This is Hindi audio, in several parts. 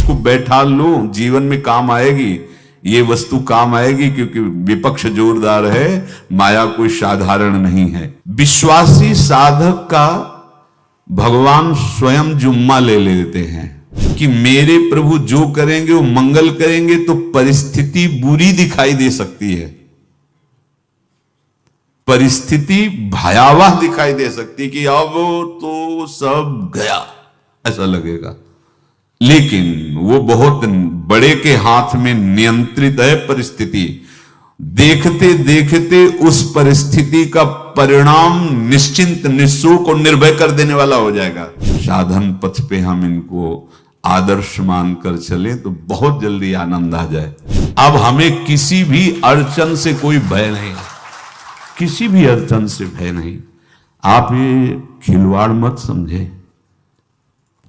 इसको बैठा लो, जीवन में काम आएगी, ये वस्तु काम आएगी, क्योंकि विपक्ष जोरदार है, माया कोई साधारण नहीं है। विश्वासी साधक का भगवान स्वयं जुम्मा ले लेते हैं कि मेरे प्रभु जो करेंगे वो मंगल करेंगे। तो परिस्थिति बुरी दिखाई दे सकती है, परिस्थिति भयावह दिखाई दे सकती कि अब तो सब गया, ऐसा लगेगा, लेकिन वो बहुत बड़े के हाथ में नियंत्रित है परिस्थिति। देखते देखते उस परिस्थिति का परिणाम निश्चिंत, निःशुल्क और निर्भय कर देने वाला हो जाएगा। साधन पथ पे हम इनको आदर्श मानकर चले तो बहुत जल्दी आनंद आ जाए। अब हमें किसी भी अड़चन से कोई भय नहीं, किसी भी अड़चन से भय नहीं। आप ये खिलवाड़ मत समझे,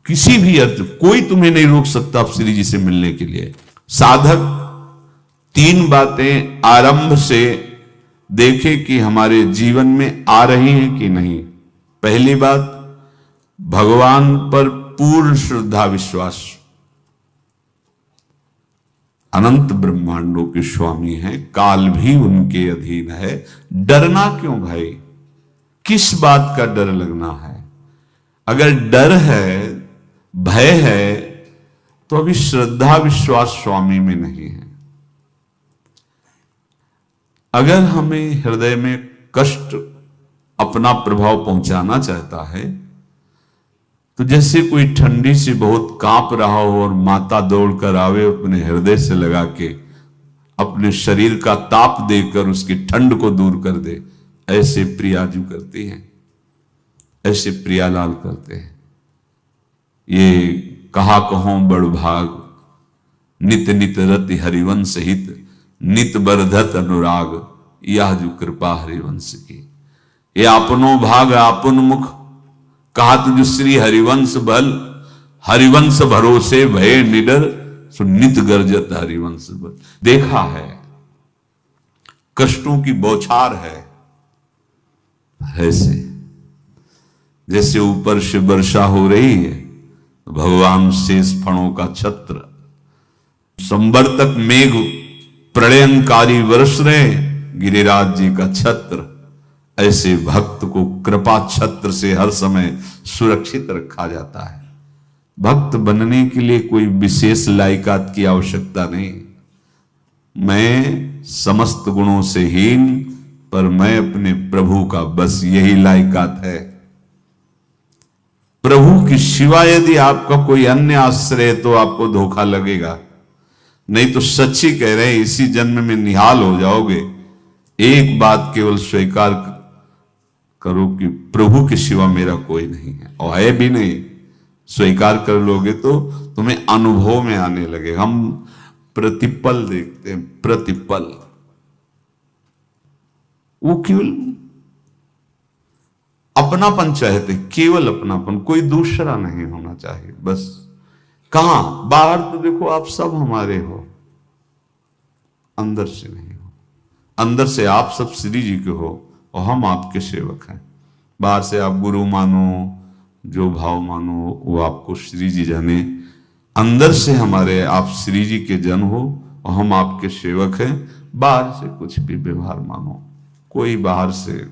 किसी भी अर्थ कोई तुम्हें नहीं रोक सकता आप श्री जी से मिलने के लिए। साधक तीन बातें आरंभ से देखे कि हमारे जीवन में आ रही हैं कि नहीं। पहली बात, भगवान पर पूर्ण श्रद्धा विश्वास। अनंत ब्रह्मांडों के स्वामी हैं, काल भी उनके अधीन है। डरना क्यों भाई, किस बात का डर लगना है? अगर डर है, भय है, तो अभी श्रद्धा विश्वास स्वामी में नहीं है। अगर हमें हृदय में कष्ट अपना प्रभाव पहुंचाना चाहता है, तो जैसे कोई ठंडी से बहुत कांप रहा हो और माता दौड़कर आवे, अपने हृदय से लगा के अपने शरीर का ताप देकर उसकी ठंड को दूर कर दे, ऐसे प्रियाजू करती हैं, ऐसे प्रियालाल करते हैं। ये कहा कहो बड़ भाग, नित नित रति हरिवंश हित, नित बरधत अनुराग, यह जो कृपा हरिवंश की। ये आपनो भाग आपन मुख, कहा तुझ श्री हरिवंश बल, हरिवंश भरोसे भय निडर, सो नित गर्जत हरिवंश बल। देखा है, कष्टों की बौछार है, ऐसे जैसे ऊपर से वर्षा हो रही है, भगवान शेष फणों का छत्र, संवर्तक मेघ प्रलयंकारी वर्ष रहे, गिरिराज जी का छत्र। ऐसे भक्त को कृपा छत्र से हर समय सुरक्षित रखा जाता है। भक्त बनने के लिए कोई विशेष लायकात की आवश्यकता नहीं। मैं समस्त गुणों से हीन, पर मैं अपने प्रभु का, बस यही लायकात है। प्रभु की सिवा यदि आपका कोई अन्य आश्रय है तो आपको धोखा लगेगा। नहीं तो सच्ची कह रहे हैं, इसी जन्म में निहाल हो जाओगे। एक बात केवल स्वीकार करो कि प्रभु के सिवा मेरा कोई नहीं है, और है भी नहीं। स्वीकार कर लोगे तो तुम्हें अनुभव में आने लगे। हम प्रतिपल देखते हैं, प्रतिपल, वो केवल अपनापन चाहते, केवल अपनापन, कोई दूसरा नहीं होना चाहिए। बस कहां बाहर तो देखो आप सब हमारे हो, अंदर से नहीं हो। अंदर से आप सब श्री जी के हो और हम आपके सेवक हैं। बाहर से आप गुरु मानो, जो भाव मानो, वो आपको श्री जी जाने। अंदर से हमारे आप श्री जी के जन हो और हम आपके सेवक हैं। बाहर से कुछ भी व्यवहार मानो, कोई बाहर से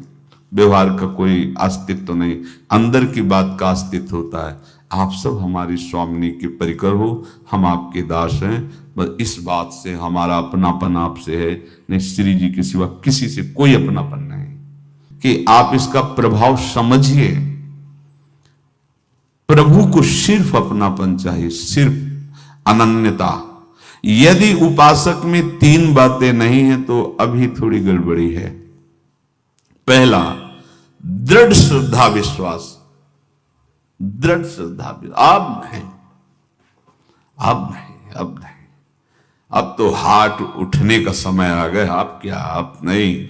व्यवहार का कोई अस्तित्व नहीं, अंदर की बात का अस्तित्व होता है। आप सब हमारी स्वामिनी के परिकर हो, हम आपके दास हैं। बस इस बात से हमारा अपनापन आपसे है, नहीं श्री जी के सिवा किसी से कोई अपनापन नहीं। कि आप इसका प्रभाव समझिए। प्रभु को सिर्फ अपनापन चाहिए, सिर्फ अनन्यता। यदि उपासक में तीन बातें नहीं है तो अभी थोड़ी गड़बड़ी है। पहला, दृढ़ श्रद्धा विश्वास। दृढ़ श्रद्धा, अब नहीं, अब नहीं, अब नहीं, अब तो हाथ उठने का समय आ गया। अब क्या, अब नहीं,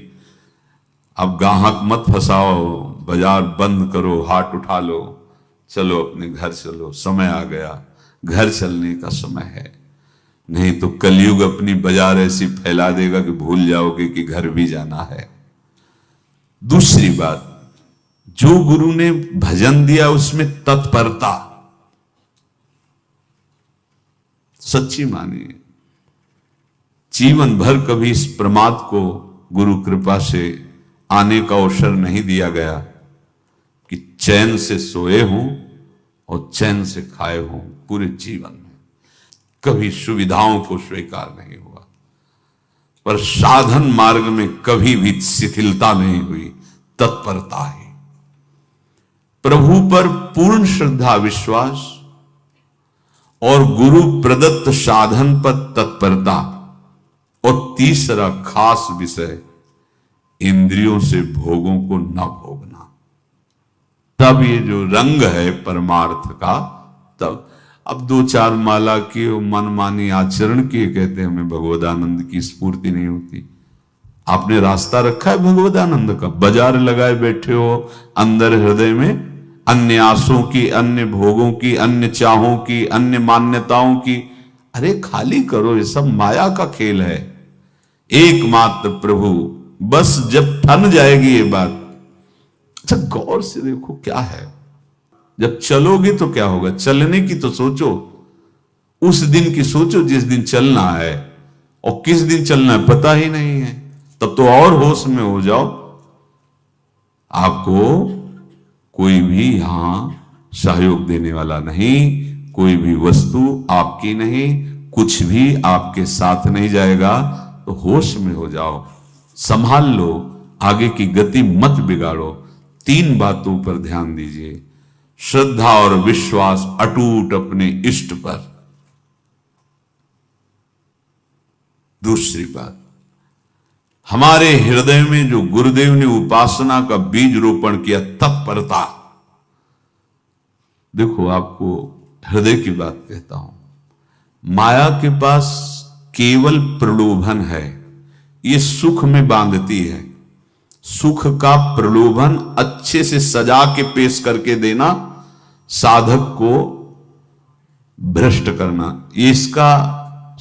अब गाहक मत फंसाओ, बाजार बंद करो, हाथ उठा लो, चलो अपने घर चलो, समय आ गया, घर चलने का समय है। नहीं तो कलयुग अपनी बाजार ऐसी फैला देगा कि भूल जाओगे कि घर भी जाना है। दूसरी बात, जो गुरु ने भजन दिया उसमें तत्परता। सच्ची मानिए। जीवन भर कभी इस प्रमाद को गुरु कृपा से आने का अवसर नहीं दिया गया कि चैन से सोए हों और चैन से खाए हों। पूरे जीवन में कभी सुविधाओं को स्वीकार नहीं हुआ, पर साधन मार्ग में कभी भी शिथिलता नहीं हुई, तत्परता ही। प्रभु पर पूर्ण श्रद्धा विश्वास और गुरु प्रदत्त साधन पर तत्परता, और तीसरा खास विषय इंद्रियों से भोगों को न भोगना। तब ये जो रंग है परमार्थ का, तब अब 2-4 माला की मनमानी आचरण किए कहते हैं हमें भगवदानंद की स्फूर्ति नहीं होती। आपने रास्ता रखा है भगवदानंद का, बाजार लगाए बैठे हो अंदर हृदय में अन्य आसों की, अन्य भोगों की, अन्य चाहों की, अन्य मान्यताओं की। अरे खाली करो, ये सब माया का खेल है। एकमात्र प्रभु, बस जब ठन जाएगी ये बात। अच्छा गौर से देखो क्या है, जब चलोगे तो क्या होगा, चलने की तो सोचो, उस दिन की सोचो जिस दिन चलना है, और किस दिन चलना है पता ही नहीं है, तब तो और होश में हो जाओ। आपको कोई भी यहां सहयोग देने वाला नहीं, कोई भी वस्तु आपकी नहीं, कुछ भी आपके साथ नहीं जाएगा। तो होश में हो जाओ, संभाल लो, आगे की गति मत बिगाड़ो। 3 बातों पर ध्यान दीजिए, श्रद्धा और विश्वास अटूट अपने इष्ट पर। दूसरी बात, हमारे हृदय में जो गुरुदेव ने उपासना का बीज रोपण किया, तत्परता। देखो आपको हृदय की बात कहता हूं, माया के पास केवल प्रलोभन है, ये सुख में बांधती है। सुख का प्रलोभन अच्छे से सजा के पेश करके देना, साधक को भ्रष्ट करना, ये इसका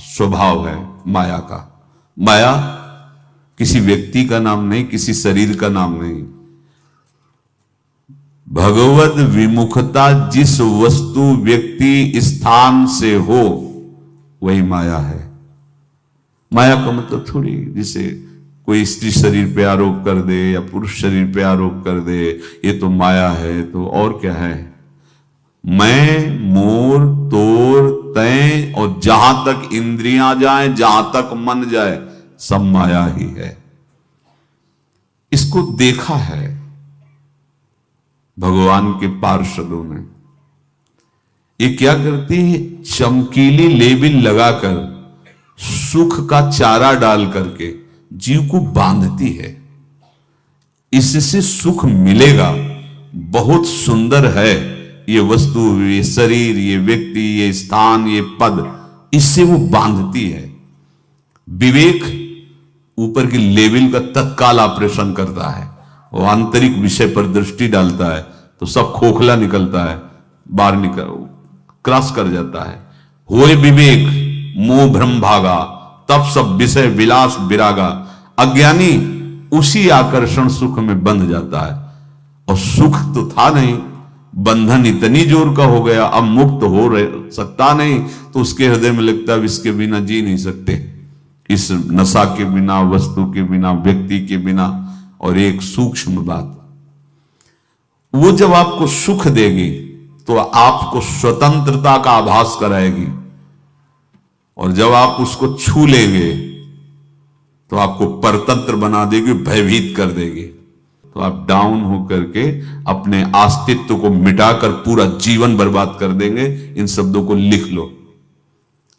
स्वभाव है माया का। माया किसी व्यक्ति का नाम नहीं, किसी शरीर का नाम नहीं। भगवद विमुखता जिस वस्तु व्यक्ति स्थान से हो वही माया है। माया का मतलब थोड़ी जिसे कोई स्त्री शरीर पे आरोप कर दे या पुरुष शरीर पे आरोप कर दे ये तो माया है, तो और क्या है। मैं, मोर, तोर, तय और जहां तक इंद्रियां जाए, जहां तक मन जाए, सब माया ही है। इसको देखा है भगवान के पार्षदों ने। ये क्या करती है, चमकीली लेबिल लगाकर, सुख का चारा डाल करके जीव को बांधती है। इससे सुख मिलेगा, बहुत सुंदर है ये वस्तु, ये शरीर, ये व्यक्ति, ये स्थान, ये पद, इससे वो बांधती है। विवेक ऊपर की लेवल का तत्काल ऑपरेशन करता है, वो आंतरिक विषय पर दृष्टि डालता है तो सब खोखला निकलता है, बाहर निकल क्रॉस कर जाता है। होए विवेक मोह भ्रम भागा, तब सब विषय विलास विरागा। अज्ञानी उसी आकर्षण सुख में बंध जाता है, और सुख तो था नहीं, बंधन इतनी जोर का हो गया, अब मुक्त हो सकता नहीं, तो उसके हृदय में लगता है इसके बिना जी नहीं सकते, इस नशा के बिना, वस्तु के बिना, व्यक्ति के बिना। और एक सूक्ष्म बात, वो जब आपको सुख देगी तो आपको स्वतंत्रता का आभास कराएगी, और जब आप उसको छू लेंगे तो आपको परतंत्र बना देगी, भयभीत कर देगी। तो आप डाउन होकर के अपने अस्तित्व को मिटाकर पूरा जीवन बर्बाद कर देंगे। इन शब्दों को लिख लो,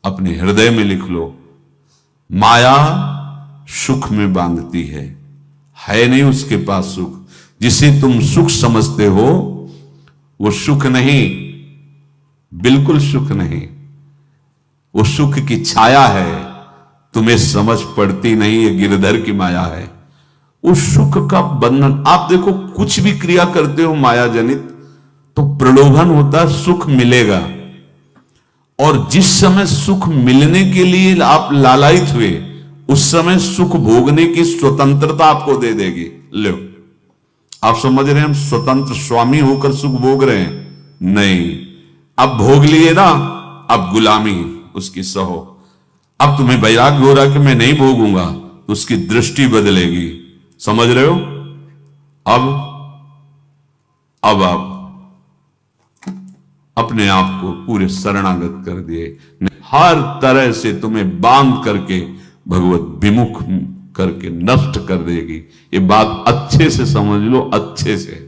अपने हृदय में लिख लो। माया सुख में बांधती है नहीं उसके पास सुख। जिसे तुम सुख समझते हो वो सुख नहीं, बिल्कुल सुख नहीं, वो सुख की छाया है, तुम्हें समझ पड़ती नहीं, ये गिरधर की माया है। उस सुख का बंधन, आप देखो कुछ भी क्रिया करते हो माया जनित तो प्रलोभन होता है, सुख मिलेगा, और जिस समय सुख मिलने के लिए आप लालायित हुए उस समय सुख भोगने की स्वतंत्रता आपको दे देगी। लो, आप समझ रहे हैं हम स्वतंत्र स्वामी होकर सुख भोग रहे हैं? नहीं, अब भोग लिए ना, अब गुलामी, उसकी सहो। अब तुम्हें वैराग्य हो रहा कि मैं नहीं भोगूंगा, तो उसकी दृष्टि बदलेगी। समझ रहे हो? अब आप अपने आप को पूरे शरणागत कर दिए, हर तरह से तुम्हें बांध करके भगवत विमुख करके नष्ट कर देगी। ये बात अच्छे से समझ लो, अच्छे से।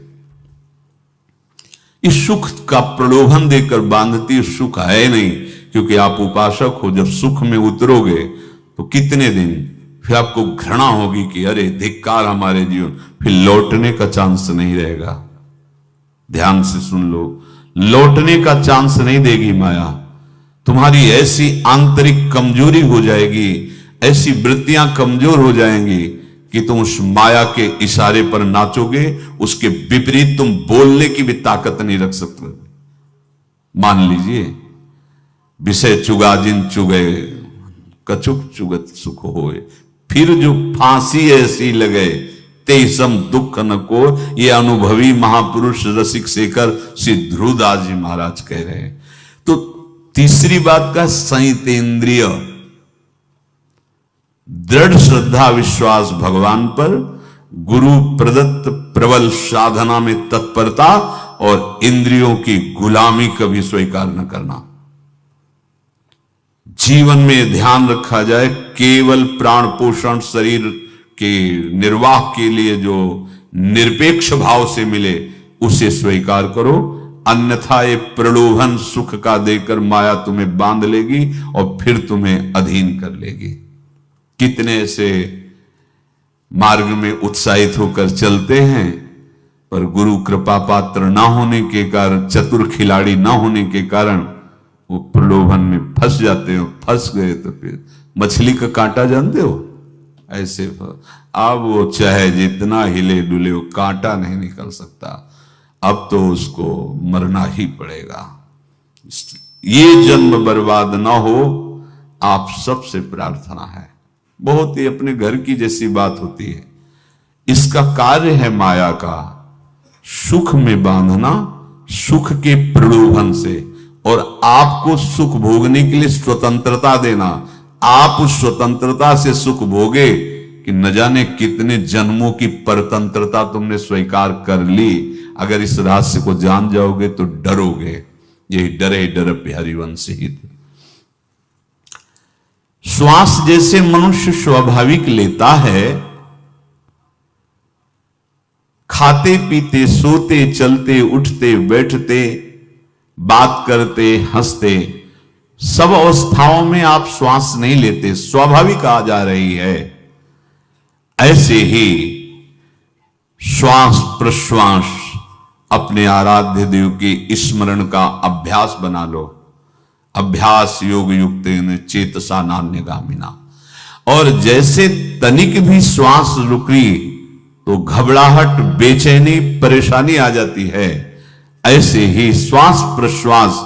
इस सुख का प्रलोभन देकर बांधती सुख है नहीं, क्योंकि आप उपासक हो। जब सुख में उतरोगे तो कितने दिन फिर आपको घृणा होगी कि अरे धिक्कार हमारे जीवन, फिर लौटने का चांस नहीं रहेगा। ध्यान से सुन लो, लौटने का चांस नहीं देगी माया। तुम्हारी ऐसी आंतरिक कमजोरी हो जाएगी, ऐसी वृत्तियां कमजोर हो जाएंगी कि तुम उस माया के इशारे पर नाचोगे, उसके विपरीत तुम बोलने की भी ताकत नहीं रख सकते। मान लीजिए, विषय चुगा जिन चुगे, कछुक चुगत सुख होए, फिर जो फांसी ऐसी लगे ते सम दुख न को। ये अनुभवी महापुरुष रसिक शेखर श्री ध्रुवदास जी महाराज कह रहे हैं। तो तीसरी बात का संयतेंद्रिय, दृढ़ श्रद्धा विश्वास भगवान पर, गुरु प्रदत्त प्रबल साधना में तत्परता, और इंद्रियों की गुलामी कभी स्वीकार न करना। जीवन में ध्यान रखा जाए, केवल प्राण पोषण शरीर के निर्वाह के लिए जो निरपेक्ष भाव से मिले उसे स्वीकार करो, अन्यथा ये प्रलोभन सुख का देकर माया तुम्हें बांध लेगी और फिर तुम्हें अधीन कर लेगी। कितने से मार्ग में उत्साहित होकर चलते हैं, पर गुरु कृपा पात्र ना होने के कारण, चतुर खिलाड़ी ना होने के कारण वो प्रलोभन में फंस जाते हो। फंस गए तो फिर मछली का कांटा जानते हो, ऐसे अब वो चाहे जितना हिले डुले, वो कांटा नहीं निकल सकता। अब तो उसको मरना ही पड़ेगा। ये जन्म बर्बाद ना हो, आप सबसे प्रार्थना है। बहुत ही अपने घर की जैसी बात होती है। इसका कार्य है माया का सुख में बांधना, सुख के प्रलोभन से, और आपको सुख भोगने के लिए स्वतंत्रता देना। आप उस स्वतंत्रता से सुख भोगे कि न जाने कितने जन्मों की परतंत्रता तुमने स्वीकार कर ली। अगर इस रहस्य को जान जाओगे तो डरोगे। यही डरे डर हरिवंश हित। श्वास जैसे मनुष्य स्वाभाविक लेता है, खाते पीते सोते चलते उठते बैठते बात करते हंसते, सब अवस्थाओं में आप श्वास नहीं लेते, स्वाभाविक आ जा रही है। ऐसे ही श्वास प्रश्वास अपने आराध्य देव के स्मरण का अभ्यास बना लो। अभ्यास योग युक्त चेतसा नान्यगामिना। और जैसे तनिक भी श्वास रुकी तो घबराहट, बेचैनी, परेशानी आ जाती है, ऐसे ही श्वास प्रश्वास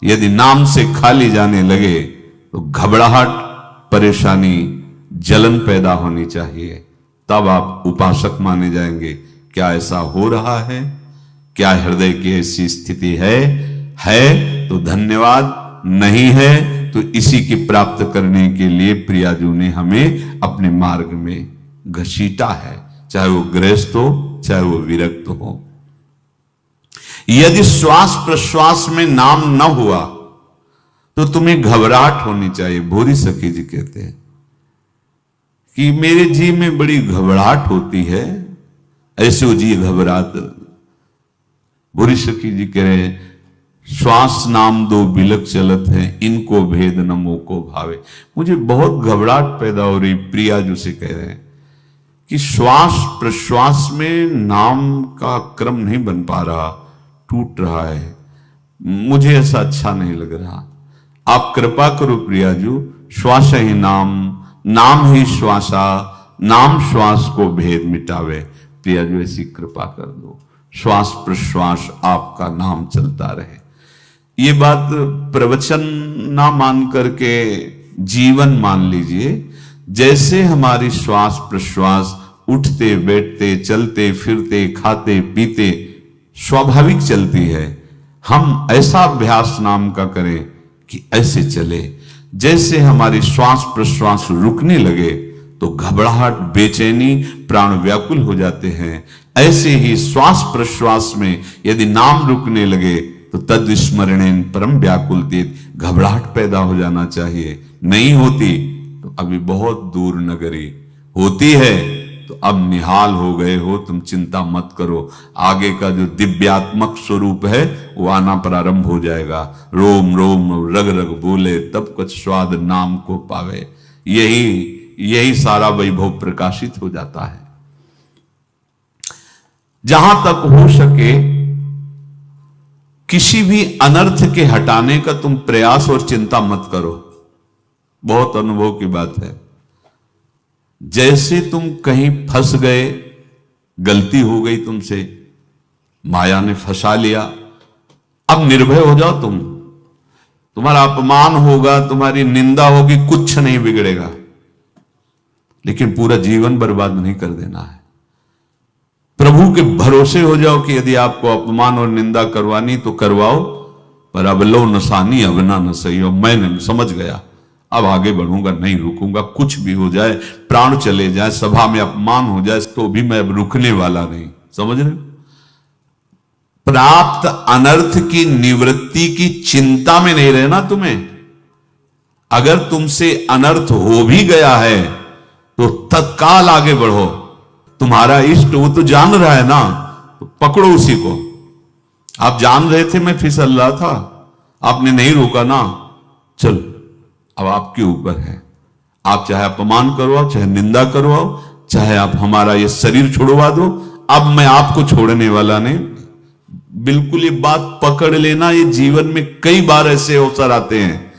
यदि नाम से खाली जाने लगे तो घबराहट, परेशानी, जलन पैदा होनी चाहिए। तब आप उपासक माने जाएंगे। क्या ऐसा हो रहा है? क्या हृदय की ऐसी स्थिति है तो धन्यवाद, नहीं है तो इसी की प्राप्त करने के लिए प्रियाजू ने हमें अपने मार्ग में घसीटा है, चाहे वो गृहस्थ हो चाहे वो विरक्त हो। यदि श्वास प्रश्वास में नाम न हुआ तो तुम्हें घबराहट होनी चाहिए। भूरी सखी जी कहते हैं कि मेरे जी में बड़ी घबराहट होती है, ऐसे वो जी घबरात। भूरी सखी जी कह रहे हैं, श्वास नाम दो बिलक चलत है, इनको भेद न मोको भावे। मुझे बहुत घबराहट पैदा हो रही। प्रिया जी से कह रहे हैं कि श्वास प्रश्वास में नाम का क्रम नहीं बन पा रहा, टूट रहा है, मुझे ऐसा अच्छा नहीं लग रहा। आप कृपा करो प्रियाजू, श्वास ही नाम, नाम ही श्वासा, नाम श्वास को भेद मिटावे। प्रियाजू ऐसी कृपा कर दो, श्वास प्रश्वास आपका नाम चलता रहे। ये बात प्रवचन ना मान करके जीवन मान लीजिए। जैसे हमारी श्वास प्रश्वास उठते बैठते चलते फिरते खाते पीते स्वाभाविक चलती है, हम ऐसा अभ्यास नाम का करें कि ऐसे चले। जैसे हमारी श्वास प्रश्वास रुकने लगे तो घबराहट, बेचैनी, प्राण व्याकुल हो जाते हैं, ऐसे ही श्वास प्रश्वास में यदि नाम रुकने लगे तो तद स्मरणेन परम व्याकुलतीत, घबराहट पैदा हो जाना चाहिए। नहीं होती तो अभी बहुत दूर नगरी, होती है तो अब निहाल हो गए हो, तुम चिंता मत करो। आगे का जो दिव्यात्मक स्वरूप है वो आना प्रारंभ हो जाएगा। रोम रोम रग रग बोले तब कुछ स्वाद नाम को पावे, यही सारा वैभव प्रकाशित हो जाता है। जहां तक हो सके किसी भी अनर्थ के हटाने का तुम प्रयास और चिंता मत करो। बहुत अनुभव की बात है। जैसे तुम कहीं फंस गए, गलती हो गई तुमसे, माया ने फंसा लिया, अब निर्भय हो जाओ। तुम्हारा अपमान होगा, तुम्हारी निंदा होगी, कुछ नहीं बिगड़ेगा, लेकिन पूरा जीवन बर्बाद नहीं कर देना है। प्रभु के भरोसे हो जाओ कि यदि आपको अपमान और निंदा करवानी तो करवाओ, पर अब लो नसानी अब ना न सही हो। मैं समझ गया, अब आगे बढ़ूंगा, नहीं रुकूंगा, कुछ भी हो जाए, प्राण चले जाए, सभा में अपमान हो जाए, तो भी मैं अब रुकने वाला नहीं। समझ रहे? प्राप्त अनर्थ की निवृत्ति की चिंता में नहीं रहना तुम्हें। अगर तुमसे अनर्थ हो भी गया है तो तत्काल आगे बढ़ो। तुम्हारा इष्ट वो तो जान रहा है ना, तो पकड़ो उसी को। आप जान रहे थे मैं फिसल रहा था, आपने नहीं रोका ना, चलो अब आपके ऊपर है। आप चाहे अपमान करवाओ, चाहे निंदा करवाओ, चाहे आप हमारा ये शरीर छुड़वा दो, अब मैं आपको छोड़ने वाला नहीं। बिल्कुल ये बात पकड़ लेना। ये जीवन में कई बार ऐसे अवसर आते हैं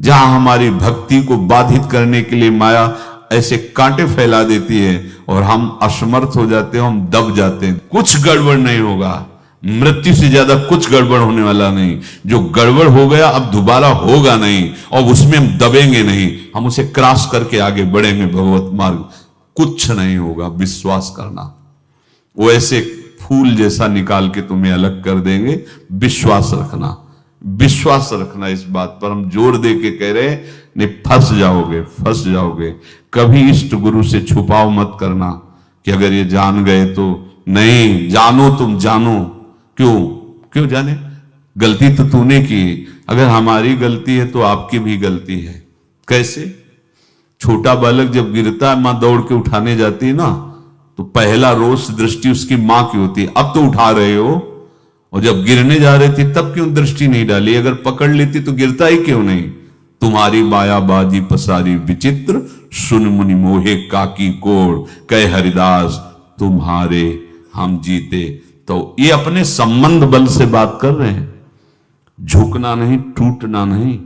जहां हमारी भक्ति को बाधित करने के लिए माया ऐसे कांटे फैला देती है और हम असमर्थ हो जाते हैं, हम दब जाते हैं। कुछ गड़बड़ नहीं होगा, मृत्यु से ज्यादा कुछ गड़बड़ होने वाला नहीं। जो गड़बड़ हो गया अब दोबारा होगा नहीं, और उसमें हम दबेंगे नहीं, हम उसे क्रॉस करके आगे बढ़ेंगे भगवत मार्ग। कुछ नहीं होगा, विश्वास करना। वो ऐसे फूल जैसा निकाल के तुम्हें अलग कर देंगे। विश्वास रखना, विश्वास रखना। इस बात पर हम जोर दे के कह रहे हैं, नहीं फंस जाओगे, फंस जाओगे। कभी इष्ट गुरु से छुपाव मत करना कि अगर ये जान गए तो। नहीं, जानो, तुम जानो। क्यों जाने? गलती तो तूने की। अगर हमारी गलती है तो आपकी भी गलती है। कैसे? छोटा बालक जब गिरता है, मां दौड़ के उठाने जाती है ना, तो पहला रोष दृष्टि उसकी मां की होती है। अब तो उठा रहे हो, और जब गिरने जा रहे थे तब क्यों दृष्टि नहीं डाली? अगर पकड़ लेती तो गिरता ही क्यों नहीं? तुम्हारी मायाबाजी पसारी विचित्र, सुन मुनि मोहे काकी कोड़, कह हरिदास तुम्हारे हम जीते। तो ये अपने संबंध बल से बात कर रहे हैं। झुकना नहीं, टूटना नहीं।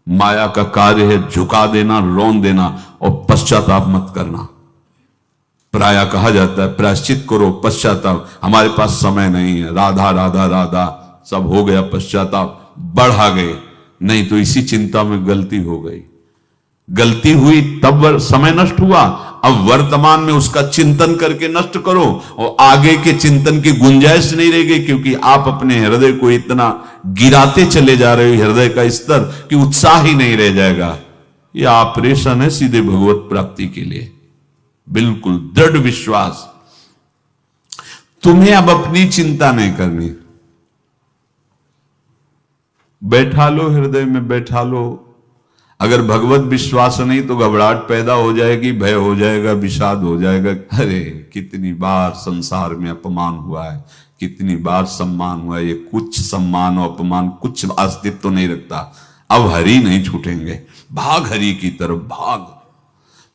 माया का कार्य है झुका देना, रौन देना, और पश्चाताप मत करना। प्राय कहा जाता है प्रायश्चित करो, पश्चाताप। हमारे पास समय नहीं है। राधा राधा राधा सब हो गया, पश्चाताप बढ़ा गए। नहीं तो इसी चिंता में गलती हो गई, गलती हुई तब समय नष्ट हुआ। अब वर्तमान में उसका चिंतन करके नष्ट करो, और आगे के चिंतन की गुंजाइश नहीं रह गई, क्योंकि आप अपने हृदय को इतना गिराते चले जा रहे हो, हृदय का स्तर, कि उत्साह ही नहीं रह जाएगा। यह ऑपरेशन है सीधे भगवत प्राप्ति के लिए। बिल्कुल दृढ़ विश्वास। तुम्हें अब अपनी चिंता नहीं करनी। बैठा लो, हृदय में बैठा लो। अगर भगवत विश्वास नहीं तो घबराहट पैदा हो जाएगी, भय हो जाएगा, विषाद हो जाएगा। अरे कितनी बार संसार में अपमान हुआ है, कितनी बार सम्मान हुआ है। ये कुछ सम्मान और अपमान कुछ अस्तित्व तो नहीं रखता। अब हरि नहीं छूटेंगे। भाग हरि की तरफ, भाग।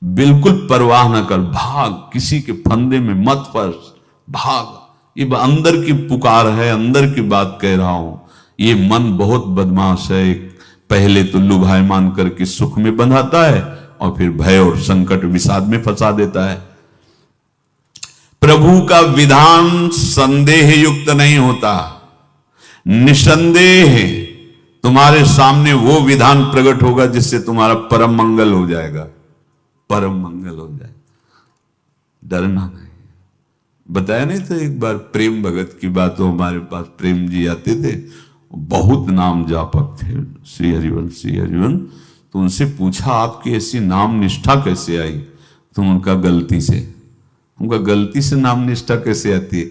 बिल्कुल परवाह न कर, भाग। किसी के फंदे में मत फंस, भाग। ये अंदर की पुकार है, अंदर की बात कह रहा हूं। ये मन बहुत बदमाश है। पहले तो लुभायमान करके सुख में बंधाता है, और फिर भय और संकट विषाद में फंसा देता है। प्रभु का विधान संदेह युक्त नहीं होता। निसंदेह तुम्हारे सामने वो विधान प्रकट होगा जिससे तुम्हारा परम मंगल हो जाएगा, परम मंगल हो जाए। डरना नहीं। बताया नहीं था एक बार प्रेम भगत की बात हो, हमारे पास प्रेम जी आते थे, बहुत नाम जापक थे, श्री हरिवंश श्री हरिवंश। तो तो उनसे पूछा आपकी ऐसी नाम निष्ठा कैसे आई? तो उनका गलती से, उनका गलती से नाम निष्ठा कैसे आती है?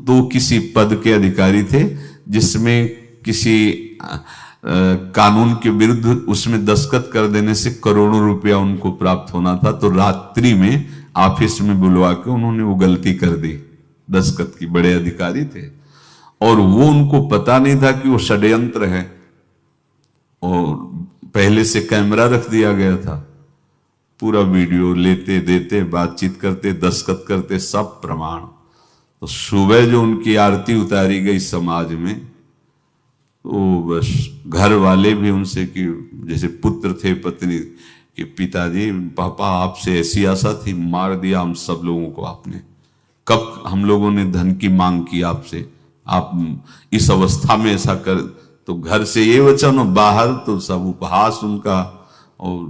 तो किसी पद के अधिकारी थे जिसमें किसी कानून के विरुद्ध उसमें दस्तखत कर देने से करोड़ों रुपया उनको प्राप्त होना था। तो रात्रि में ऑफिस में बुलवा के उन्होंने वो गलती कर दी दस्तखत की। बड़े अधिकारी थे और वो उनको पता नहीं था कि वो षड्यंत्र है, और पहले से कैमरा रख दिया गया था। पूरा वीडियो लेते देते, बातचीत करते, दस्तखत करते, सब प्रमाण। तो सुबह जो उनकी आरती उतारी गई समाज में, तो बस घर वाले भी उनसे कि जैसे पुत्र थे पत्नी कि पिताजी पापा आपसे ऐसी आशा थी, मार दिया हम सब लोगों को आपने। कब हम लोगों ने धन की मांग की आपसे, आप इस अवस्था में ऐसा कर। तो घर से ये वचन और बाहर तो सब उपहास उनका, और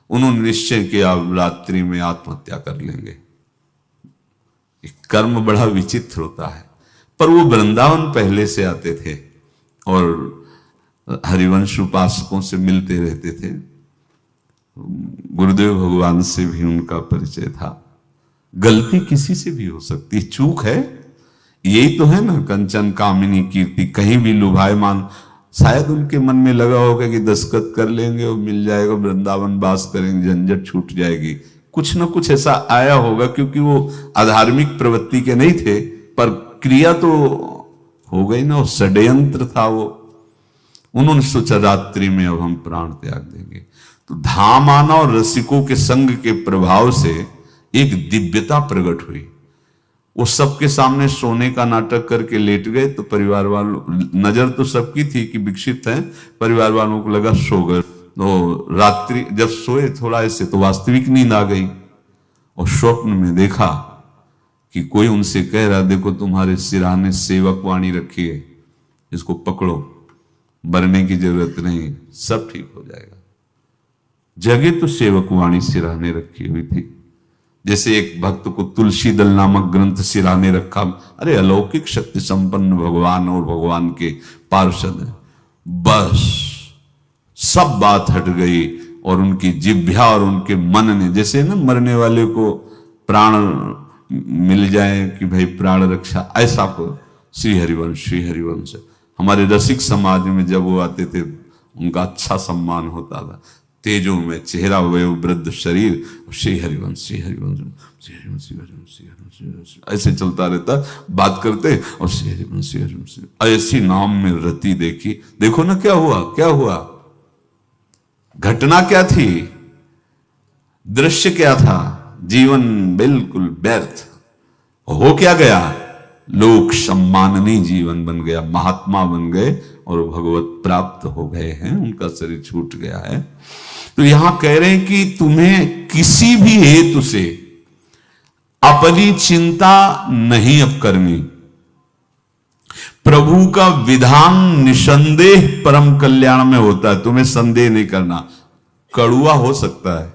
उन्होंने निश्चय किया रात्रि में आत्महत्या कर लेंगे। कर्म बड़ा विचित्र होता है। पर वो वृंदावन पहले से आते थे और हरिवंश उपासकों से मिलते रहते थे। गुरुदेव भगवान से भी उनका परिचय था। गलती किसी से भी हो सकती, चूक है, यही तो है ना। कंचन कामिनी कीर्ति, कहीं भी लुभायमान। शायद उनके मन में लगा होगा कि दस्तखत कर लेंगे और मिल जाएगा, वृंदावन वास करेंगे, झंझट छूट जाएगी। कुछ ना कुछ ऐसा आया होगा, क्योंकि वो अधार्मिक प्रवृत्ति के नहीं थे, पर क्रिया तो हो गई ना, षड्यंत्र था वो। उन्होंने सोचा रात्रि में अब हम प्राण त्याग देंगे। तो धाम आना और रसिकों के संग के प्रभाव से एक दिव्यता प्रकट हुई। वो सबके सामने सोने का नाटक करके लेट गए। तो परिवार वालों, नजर तो सबकी थी कि विकसित है, परिवार वालों को लगा सो गए। तो रात्रि जब सोए थोड़ा ऐसे, तो वास्तविक नींद आ गई और स्वप्न में देखा कि कोई उनसे कह रहा, देखो तुम्हारे सिरहाने सेवक वाणी रखी है, इसको पकड़ो, मरने की जरूरत नहीं, सब ठीक हो जाएगा। जगह तो सेवक वाणी सिरहाने रखी हुई थी। जैसे एक भक्त को तुलसी दल नामक ग्रंथ सिरहाने रखा। अरे अलौकिक शक्ति संपन्न भगवान और भगवान के पार्षद हैं। बस सब बात हट गई और उनकी जिह्वा और उनके मन ने, जैसे ना मरने वाले को प्राण मिल जाए कि भाई प्राण रक्षा, ऐसा को श्री हरिवंश हमारे रसिक समाज में जब वो आते थे उनका अच्छा सम्मान होता था। तेजों में चेहरा, वयो वृद्ध शरीर, श्री हरिवंश ऐसे चलता रहता, बात करते और श्री हरिवंश ऐसी नाम में रति देखी। देखो ना क्या हुआ, घटना क्या थी, दृश्य क्या था, जीवन बिल्कुल व्यर्थ हो क्या गया, लोक सम्माननीय जीवन बन गया, महात्मा बन गए और भगवत प्राप्त हो गए हैं, उनका शरीर छूट गया है। तो यहां कह रहे हैं कि तुम्हें किसी भी हेतु से अपनी चिंता नहीं अब करनी। प्रभु का विधान निसंदेह परम कल्याण में होता है, तुम्हें संदेह नहीं करना। कड़ुआ हो सकता है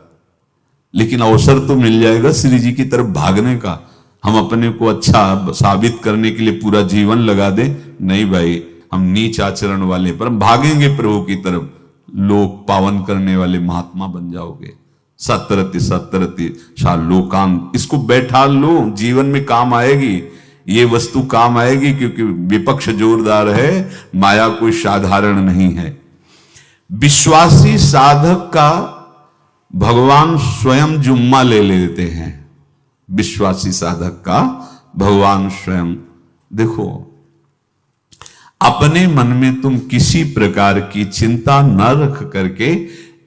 लेकिन अवसर तो मिल जाएगा श्री जी की तरफ भागने का। हम अपने को अच्छा साबित करने के लिए पूरा जीवन लगा दें, नहीं भाई, हम नीच आचरण वाले पर हम भागेंगे प्रभु की तरफ, लोक पावन करने वाले महात्मा बन जाओगे। सतरति शा लोकांत, इसको बैठा लो, जीवन में काम आएगी, ये वस्तु काम आएगी, क्योंकि विपक्ष जोरदार है, माया कोई साधारण नहीं है। विश्वासी साधक का भगवान स्वयं जुम्मा ले लेते हैं। विश्वासी साधक का भगवान स्वयं, देखो अपने मन में तुम किसी प्रकार की चिंता न रख करके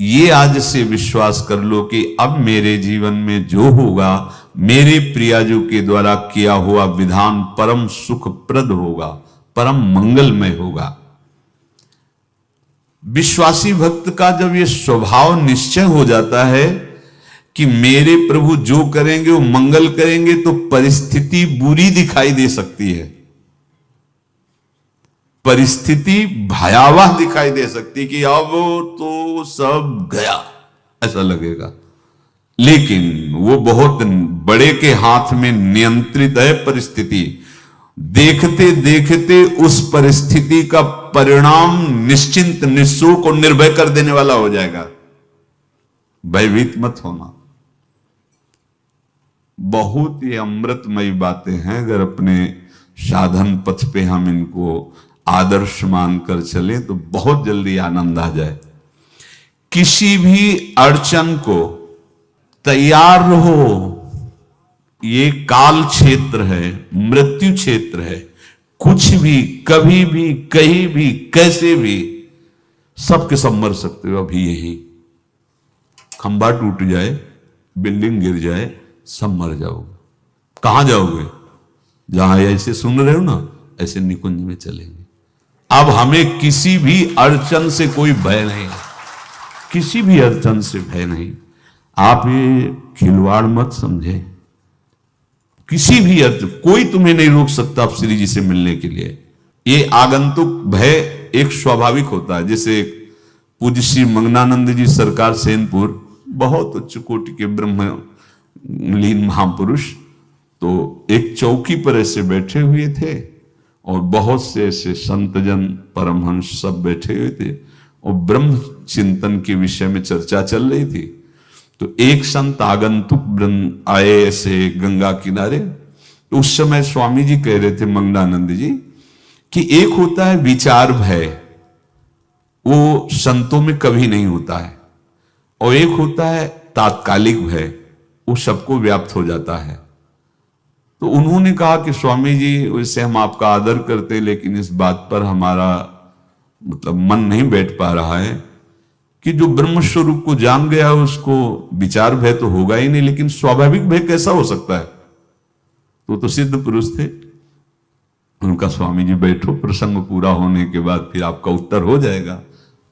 ये आज से विश्वास कर लो कि अब मेरे जीवन में जो होगा, मेरे प्रियाजू के द्वारा किया हुआ विधान परम सुखप्रद होगा, परम मंगलमय होगा। विश्वासी भक्त का जब ये स्वभाव निश्चय हो जाता है कि मेरे प्रभु जो करेंगे वो मंगल करेंगे, तो परिस्थिति बुरी दिखाई दे सकती है, परिस्थिति भयावह दिखाई दे सकती कि अब तो सब गया, ऐसा लगेगा। लेकिन वो बहुत बड़े के हाथ में नियंत्रित है परिस्थिति। देखते देखते उस परिस्थिति का परिणाम निश्चिंत, निःशुल्क और निर्भय कर देने वाला हो जाएगा। भयभीत मत होना। बहुत ही अमृतमयी बातें हैं, अगर अपने साधन पथ पे हम इनको आदर्श मानकर चले तो बहुत जल्दी आनंद आ जाए। किसी भी अड़चन को तैयार रहो, ये काल क्षेत्र है, मृत्यु क्षेत्र है। कुछ भी, कभी भी, कहीं भी, कैसे भी, सबके सब मर सकते हो। अभी यही खंबा टूट जाए, बिल्डिंग गिर जाए, सब मर जाओगे। कहां जाओगे? जहां ऐसे सुन रहे हो ना, ऐसे निकुंज में चलेंगे। अब हमें किसी भी अड़चन से कोई भय नहीं, किसी भी अड़चन से भय नहीं। आप ये खिलवाड़ मत समझे। किसी भी अर्थ कोई तुम्हें नहीं रोक सकता आप श्री जी से मिलने के लिए। ये आगंतुक भय एक स्वाभाविक होता है। जैसे पूज्य श्री मंगनानंद जी सरकार सेनपुर, बहुत उच्च कोटि के ब्रह्मलीन महापुरुष, तो एक चौकी पर ऐसे बैठे हुए थे और बहुत से ऐसे संतजन परमहंस सब बैठे हुए थे और ब्रह्म चिंतन के विषय में चर्चा चल रही थी। तो एक संत आगंतुक आए ऐसे गंगा किनारे। तो उस समय स्वामी जी कह रहे थे मंगनानंद जी कि एक होता है विचार भय, वो संतों में कभी नहीं होता है, और एक होता है तात्कालिक भय, वो सबको व्याप्त हो जाता है। तो उन्होंने कहा कि स्वामी जी, वैसे हम आपका आदर करते, लेकिन इस बात पर हमारा मतलब मन नहीं बैठ पा रहा है कि जो ब्रह्म स्वरूप को जान गया उसको विचार भय तो होगा ही नहीं, लेकिन स्वाभाविक भय कैसा हो सकता है? तो सिद्ध पुरुष थे। उनका स्वामी जी बैठो, प्रसंग पूरा होने के बाद फिर आपका उत्तर हो जाएगा।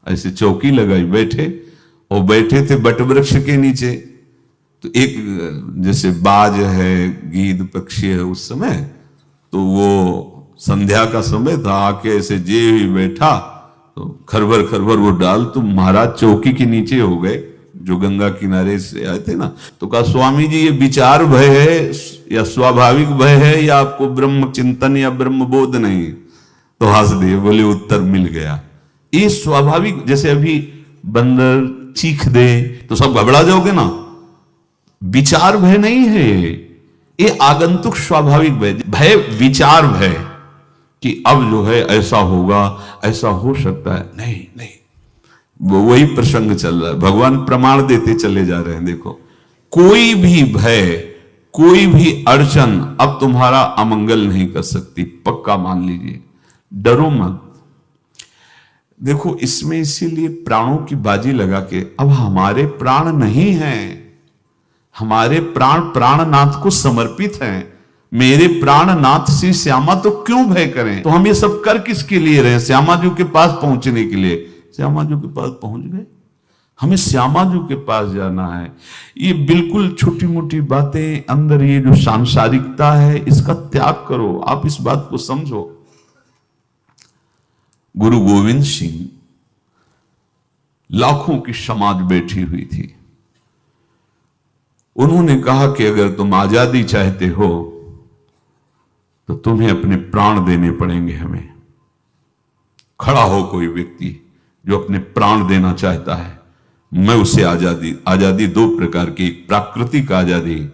ऐसे चौकी लगाई, बैठे, और बैठे थे बट वृक्ष के नीचे। तो एक जैसे बाज है, गीद पक्षी है, उस समय तो वो संध्या का समय था, आके ऐसे जे ही बैठा तो खरबर खरबर वो डाल, तो महाराज चौकी के नीचे हो गए जो गंगा किनारे से आए थे ना। तो कहा स्वामी जी, ये विचार भय है या स्वाभाविक भय है या आपको ब्रह्म चिंतन या ब्रह्म बोध नहीं? तो हंस दिए, बोले उत्तर मिल गया। ये स्वाभाविक, जैसे अभी बंदर चीख दे तो सब घबरा जाओगे ना, विचार भय नहीं है ये आगंतुक स्वाभाविक भय। भय विचार भय कि अब जो है ऐसा होगा, ऐसा हो सकता है, नहीं नहीं, वो वही प्रसंग चल रहा है। भगवान प्रमाण देते चले जा रहे हैं। देखो, कोई भी भय, कोई भी अड़चन अब तुम्हारा अमंगल नहीं कर सकती, पक्का मान लीजिए। डरो मत। देखो, इसमें इसीलिए प्राणों की बाजी लगा के, अब हमारे प्राण नहीं हैं, हमारे प्राण प्राणनाथ को समर्पित हैं। मेरे प्राणनाथ श्री श्यामा तो क्यों भय करें? तो हम ये सब कर किसके लिए रहे? श्यामा जी के पास पहुंचने के लिए। श्यामा जी के पास पहुंच गए, हमें श्यामा जी के पास जाना है। ये बिल्कुल छोटी मोटी बातें, अंदर ये जो सांसारिकता है, इसका त्याग करो। आप इस बात को समझो। गुरु गोविंद सिंह, लाखों की समाज बैठी हुई थी। उन्होंने कहा कि अगर तुम आजादी चाहते हो तो तुम्हें अपने प्राण देने पड़ेंगे। हमें खड़ा हो कोई व्यक्ति जो अपने प्राण देना चाहता है, मैं उसे आजादी, आजादी दो प्रकार की, प्राकृतिक आजादी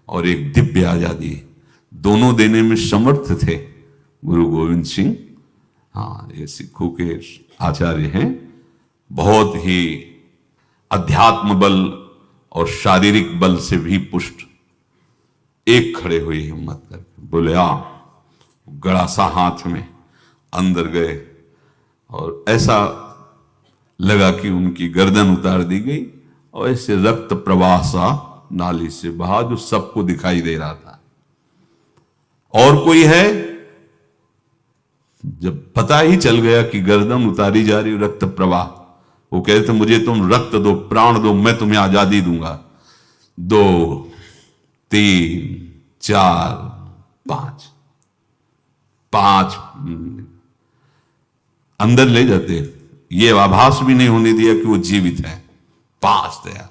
और एक दिव्य आजादी, दोनों देने में समर्थ थे गुरु गोविंद सिंह। हाँ, ये सिखों के आचार्य हैं, बहुत ही अध्यात्म बल और शारीरिक बल से भी पुष्ट। एक खड़े हुए हिम्मत करके बोले, आ, गड़ासा हाथ में अंदर गए और ऐसा लगा कि उनकी गर्दन उतार दी गई और ऐसे रक्त प्रवाह सा नाली से बहा, जो सबको दिखाई दे रहा था। और कोई है? जब पता ही चल गया कि गर्दन उतारी जा रही, रक्त प्रवाह, वो कहते मुझे तुम रक्त दो, प्राण दो, मैं तुम्हें आजादी दूंगा। 2 3 4 5 अंदर ले जाते, ये आभास भी नहीं होने दिया कि वो जीवित है। 5 तैयार,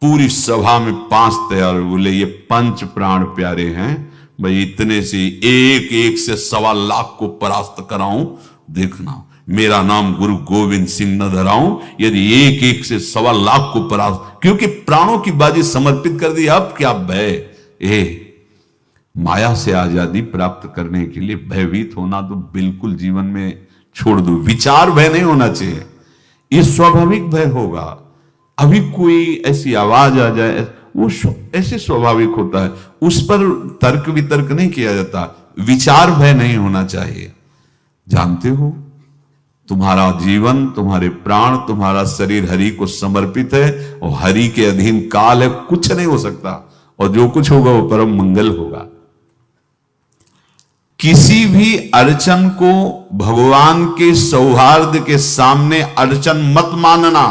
पूरी सभा में 5 तैयार। बोले ये पंच प्राण प्यारे हैं भाई, इतने से एक एक से 1.25 लाख को परास्त कराऊं, देखना मेरा नाम गुरु गोविंद सिंह न धराऊं, यदि एक एक से 1.25 को परास्त, क्योंकि प्राणों की बाजी समर्पित कर दी। अब क्या भय, माया से आजादी प्राप्त करने के लिए भयभीत होना तो बिल्कुल जीवन में छोड़ दो। विचार भय नहीं होना चाहिए, ये स्वाभाविक भय होगा। अभी कोई ऐसी आवाज आ जाए, वो ऐसे स्वाभाविक होता है, उस पर तर्क वितर्क नहीं किया जाता। विचार भय नहीं होना चाहिए। जानते हो, तुम्हारा जीवन, तुम्हारे प्राण, तुम्हारा शरीर हरि को समर्पित है और हरि के अधीन काल है, कुछ नहीं हो सकता, और जो कुछ होगा वो परम मंगल होगा। किसी भी अड़चन को भगवान के सौहार्द के सामने अड़चन मत मानना।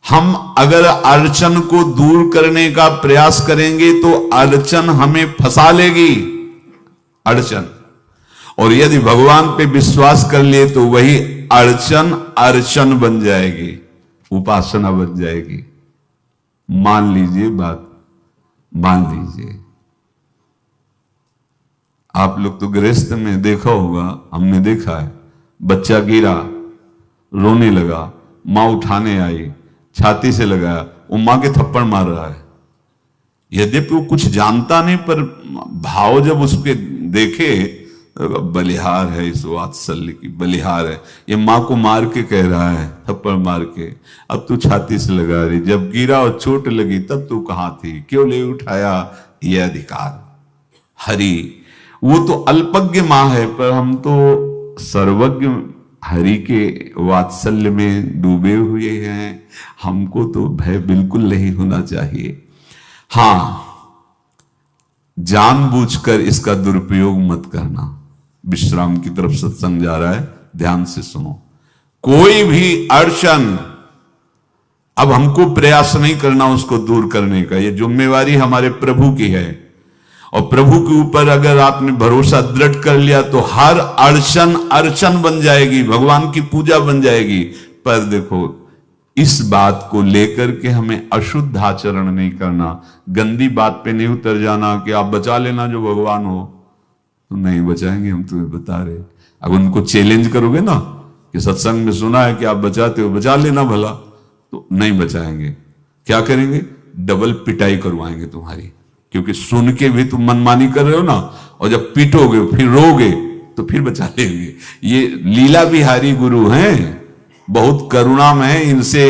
हम अगर अड़चन को दूर करने का प्रयास करेंगे तो अड़चन हमें फंसा लेगी, अड़चन। और यदि भगवान पे विश्वास कर लिए तो वही अड़चन अर्चन बन जाएगी, उपासना बन जाएगी। मान लीजिए बात, मान लीजिए आप लोग तो गृहस्थ में देखा होगा, हमने देखा है, बच्चा गिरा, रोने लगा, मां उठाने आई, छाती से लगाया, वो मां के थप्पड़ मार रहा है। यद्यपि वो कुछ जानता नहीं, पर भाव जब उसके देखे, बलिहार है इस वात्सल्य की, बलिहार है, ये मां को मार के कह रहा है, थप्पड़ मार के, अब तू छाती से लगा रही, जब गिरा और चोट लगी तब तू कहां थी, क्यों ले उठाया, ये अधिकार। हरि वो तो अल्पज्ञ मां है, पर हम तो सर्वज्ञ हरि के वात्सल्य में डूबे हुए हैं। हमको तो भय बिल्कुल नहीं होना चाहिए। हां, जानबूझकर इसका दुरुपयोग मत करना। विश्राम की तरफ सत्संग जा रहा है, ध्यान से सुनो। कोई भी अड़चन, अब हमको प्रयास नहीं करना उसको दूर करने का, ये जिम्मेवारी हमारे प्रभु की है। और प्रभु के ऊपर अगर आपने भरोसा दृढ़ कर लिया तो हर अड़चन अर्चन बन जाएगी, भगवान की पूजा बन जाएगी। पर देखो, इस बात को लेकर के हमें अशुद्ध आचरण नहीं करना, गंदी बात पे नहीं उतर जाना कि आप बचा लेना जो भगवान हो। तो नहीं बचाएंगे, हम तुम्हें बता रहे। अब उनको चैलेंज करोगे ना कि सत्संग में सुना है कि आप बचाते हो, बचा लेना भला, तो नहीं बचाएंगे। क्या करेंगे? डबल पिटाई करवाएंगे तुम्हारी, क्योंकि सुन के भी तुम मनमानी कर रहे हो ना, और जब पीटोगे फिर रोगे तो फिर बचा लेंगे। ये लीला बिहारी गुरु हैं, बहुत करुणा में है, इनसे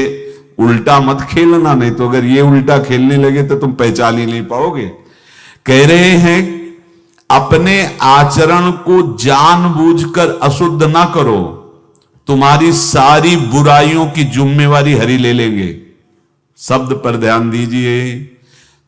उल्टा मत खेलना, नहीं तो अगर ये उल्टा खेलने लगे तो तुम पहचान ही नहीं पाओगे। कह रहे हैं अपने आचरण को जानबूझकर अशुद्ध ना करो, तुम्हारी सारी बुराइयों की जिम्मेवारी हरि ले लेंगे। शब्द पर ध्यान दीजिए,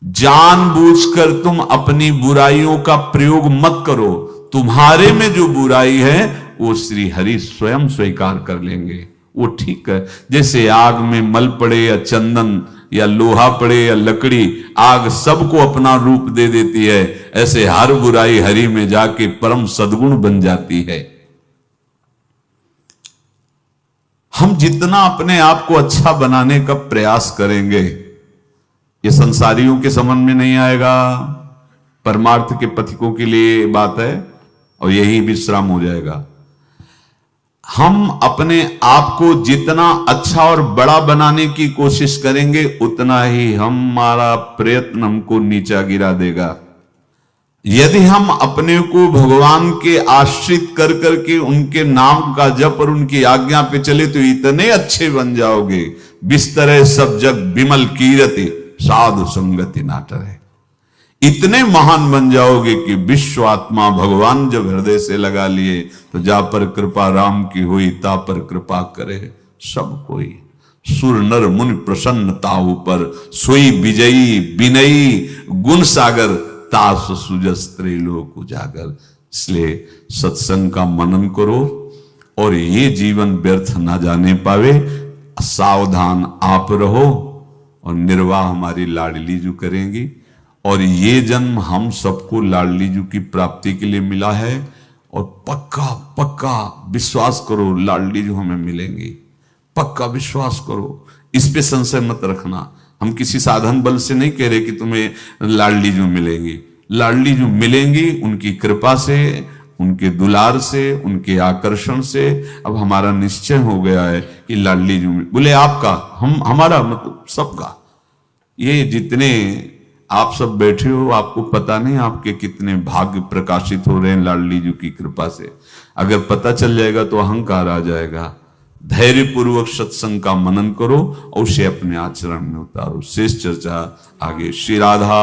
जानबूझकर तुम अपनी बुराइयों का प्रयोग मत करो, तुम्हारे में जो बुराई है वो श्री हरि स्वयं स्वीकार कर लेंगे। वो ठीक है, जैसे आग में मल पड़े या चंदन या लोहा पड़े या लकड़ी, आग सबको अपना रूप दे देती है, ऐसे हर बुराई हरि में जाके परम सद्गुण बन जाती है। हम जितना अपने आप को अच्छा बनाने का प्रयास करेंगे, ये संसारियों के समझ में नहीं आएगा, परमार्थ के पथिकों के लिए बात है, और यही विश्राम हो जाएगा। हम अपने आप को जितना अच्छा और बड़ा बनाने की कोशिश करेंगे, उतना ही हमारा प्रयत्न हमको नीचा गिरा देगा। यदि हम अपने को भगवान के आश्रित कर करके उनके नाम का जप और उनकी आज्ञा पे चले तो इतने अच्छे बन जाओगे, बिस्तरे सब जग विमल कीरति साधु संगति नाटर है। इतने महान बन जाओगे कि विश्व आत्मा भगवान जब हृदय से लगा लिए तो जा पर कृपा राम की हुई, ता पर कृपा करे सब कोई। सुर नर मुनि प्रसन्नता ऊपर, सोई विजयी विनयी गुण सागर, तास सुजस त्रैलोक उजागर। इसलिए सत्संग का मनन करो और ये जीवन व्यर्थ ना जाने पावे, सावधान आप रहो, और निर्वाह हमारी लाडली जू करेंगी। और ये जन्म हम सबको लाडली जू की प्राप्ति के लिए मिला है, और पक्का पक्का विश्वास करो लाडली जू हमें मिलेंगी, पक्का विश्वास करो, इस पे संशय मत रखना। हम किसी साधन बल से नहीं कह रहे कि तुम्हें लाडली जू मिलेंगी, लाडली जू मिलेंगी उनकी कृपा से, उनके दुलार से, उनके आकर्षण से अब हमारा निश्चय हो गया है कि लाडली जी बोले आपका, हमारा मतलब सबका। ये जितने आप सब बैठे हो, आपको पता नहीं आपके कितने भाग्य प्रकाशित हो रहे हैं लाडली जी की कृपा से। अगर पता चल जाएगा तो अहंकार आ जाएगा। धैर्य पूर्वक सत्संग का मनन करो और उसे अपने आचरण में उतारो। शेष चर्चा आगे। श्री राधा।